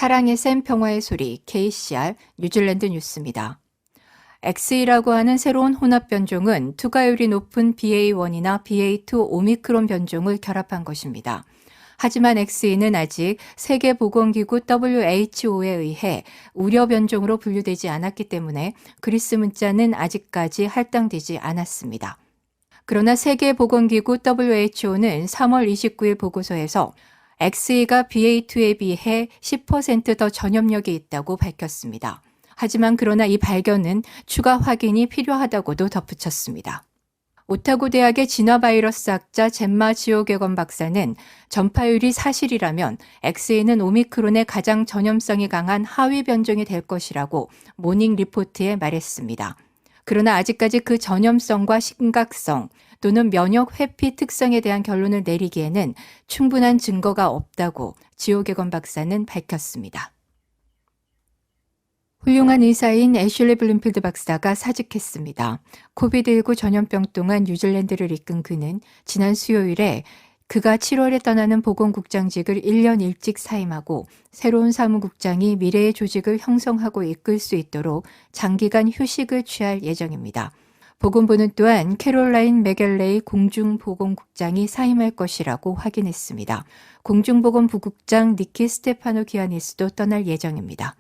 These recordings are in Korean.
사랑의 샘 평화의 소리 KCR 뉴질랜드 뉴스입니다. XE라고 하는 새로운 혼합 변종은 투과율이 높은 BA1이나 BA2 오미크론 변종을 결합한 것입니다. 하지만 XE는 아직 세계보건기구 WHO에 의해 우려 변종으로 분류되지 않았기 때문에 그리스 문자는 아직까지 할당되지 않았습니다. 그러나 세계보건기구 WHO는 3월 29일 보고서에서 XE가 BA2에 비해 10% 더 전염력이 있다고 밝혔습니다. 하지만 그러나 이 발견은 추가 확인이 필요하다고도 덧붙였습니다. 오타고 대학의 진화바이러스 학자 젬마 지오게건 박사는 전파율이 사실이라면 XE는 오미크론의 가장 전염성이 강한 하위 변종이 될 것이라고 모닝 리포트에 말했습니다. 그러나 아직까지 그 전염성과 심각성 또는 면역 회피 특성에 대한 결론을 내리기에는 충분한 증거가 없다고 지오게건 박사는 밝혔습니다. 훌륭한 의사인 애슐리 블룸필드 박사가 사직했습니다. 코비드19 전염병 동안 뉴질랜드를 이끈 그는 지난 수요일에 그가 7월에 떠나는 보건국장직을 1년 일찍 사임하고 새로운 사무국장이 미래의 조직을 형성하고 이끌 수 있도록 장기간 휴식을 취할 예정입니다. 보건부는 또한 캐롤라인 맥겔레이 공중보건국장이 사임할 것이라고 확인했습니다. 공중보건부국장 니키 스테파노 기아니스도 떠날 예정입니다.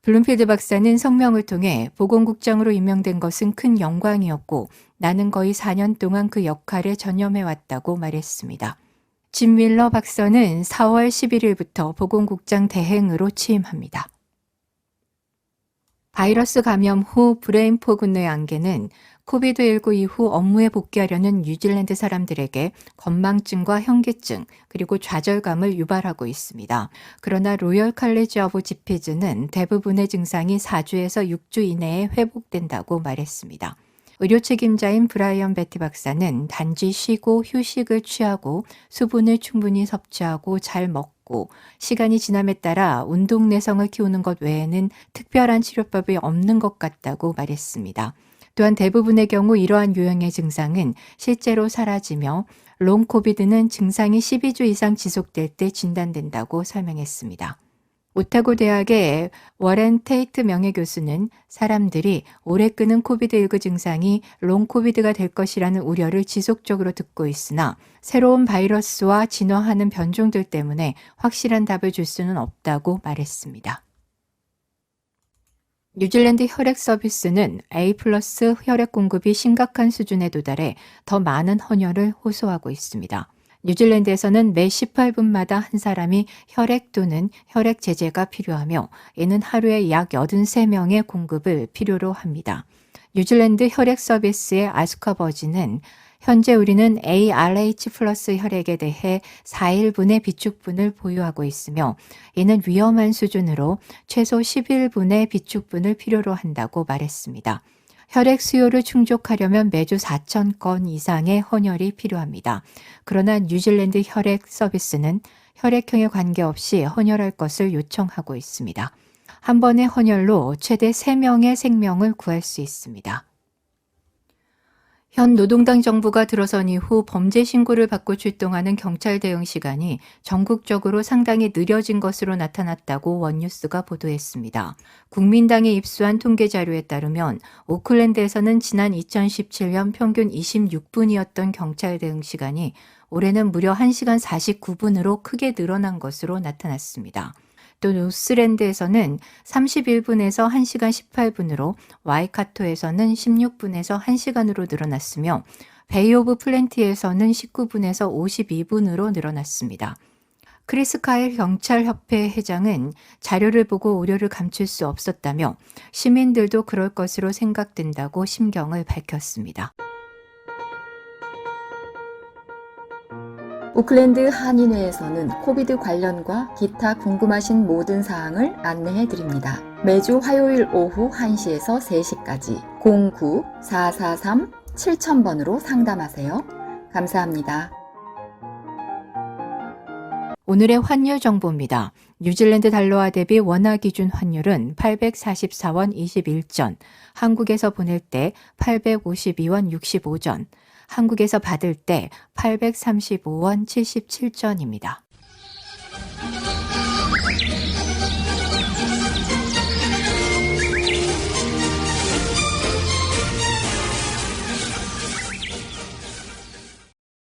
블룸필드 박사는 성명을 통해 보건국장으로 임명된 것은 큰 영광이었고 나는 거의 4년 동안 그 역할에 전념해왔다고 말했습니다. 짐 윌러 박사는 4월 11일부터 보건국장 대행으로 취임합니다. 바이러스 감염 후 브레인 포근의 안개는 코비드19 이후 업무에 복귀하려는 뉴질랜드 사람들에게 건망증과 현기증 그리고 좌절감을 유발하고 있습니다. 그러나 로열 칼리지 오브 지피즈는 대부분의 증상이 4주에서 6주 이내에 회복된다고 말했습니다. 의료 책임자인 브라이언 베티 박사는 단지 쉬고 휴식을 취하고 수분을 충분히 섭취하고 잘 먹고 시간이 지남에 따라 운동 내성을 키우는 것 외에는 특별한 치료법이 없는 것 같다고 말했습니다. 또한 대부분의 경우 이러한 유형의 증상은 실제로 사라지며 롱 코비드는 증상이 12주 이상 지속될 때 진단된다고 설명했습니다. 오타고 대학의 워렌 테이트 명예교수는 사람들이 오래 끄는 코비드19 증상이 롱 코비드가 될 것이라는 우려를 지속적으로 듣고 있으나 새로운 바이러스와 진화하는 변종들 때문에 확실한 답을 줄 수는 없다고 말했습니다. 뉴질랜드 혈액 서비스는 A+ 혈액 공급이 심각한 수준에 도달해 더 많은 헌혈을 호소하고 있습니다. 뉴질랜드에서는 매 18분마다 한 사람이 혈액 또는 혈액 제제가 필요하며 이는 하루에 약 83명의 공급을 필요로 합니다. 뉴질랜드 혈액 서비스의 아스카 버진은 현재 우리는 ARH 플러스 혈액에 대해 4일분의 비축분을 보유하고 있으며 이는 위험한 수준으로 최소 11분의 비축분을 필요로 한다고 말했습니다. 혈액 수요를 충족하려면 매주 4,000건 이상의 헌혈이 필요합니다. 그러나 뉴질랜드 혈액 서비스는 혈액형에 관계없이 헌혈할 것을 요청하고 있습니다. 한 번의 헌혈로 최대 3명의 생명을 구할 수 있습니다. 현 노동당 정부가 들어선 이후 범죄 신고를 받고 출동하는 경찰 대응 시간이 전국적으로 상당히 느려진 것으로 나타났다고 원뉴스가 보도했습니다. 국민당이 입수한 통계 자료에 따르면 오클랜드에서는 지난 2017년 평균 26분이었던 경찰 대응 시간이 올해는 무려 1시간 49분으로 크게 늘어난 것으로 나타났습니다. 또 노스랜드에서는 31분에서 1시간 18분으로 와이카토에서는 16분에서 1시간으로 늘어났으며 베이 오브 플랜티에서는 19분에서 52분으로 늘어났습니다. 크리스 카일 경찰협회 회장은 자료를 보고 우려를 감출 수 없었다며 시민들도 그럴 것으로 생각된다고 심경을 밝혔습니다. 오클랜드 한인회에서는 코비드 관련과 기타 궁금하신 모든 사항을 안내해 드립니다. 매주 화요일 오후 1시에서 3시까지 09-443-7000번으로 상담하세요. 감사합니다. 오늘의 환율 정보입니다. 뉴질랜드 달러화 대비 원화 기준 환율은 844원 21전, 한국에서 보낼 때 852원 65전, 한국에서 받을 때 835원 77전입니다.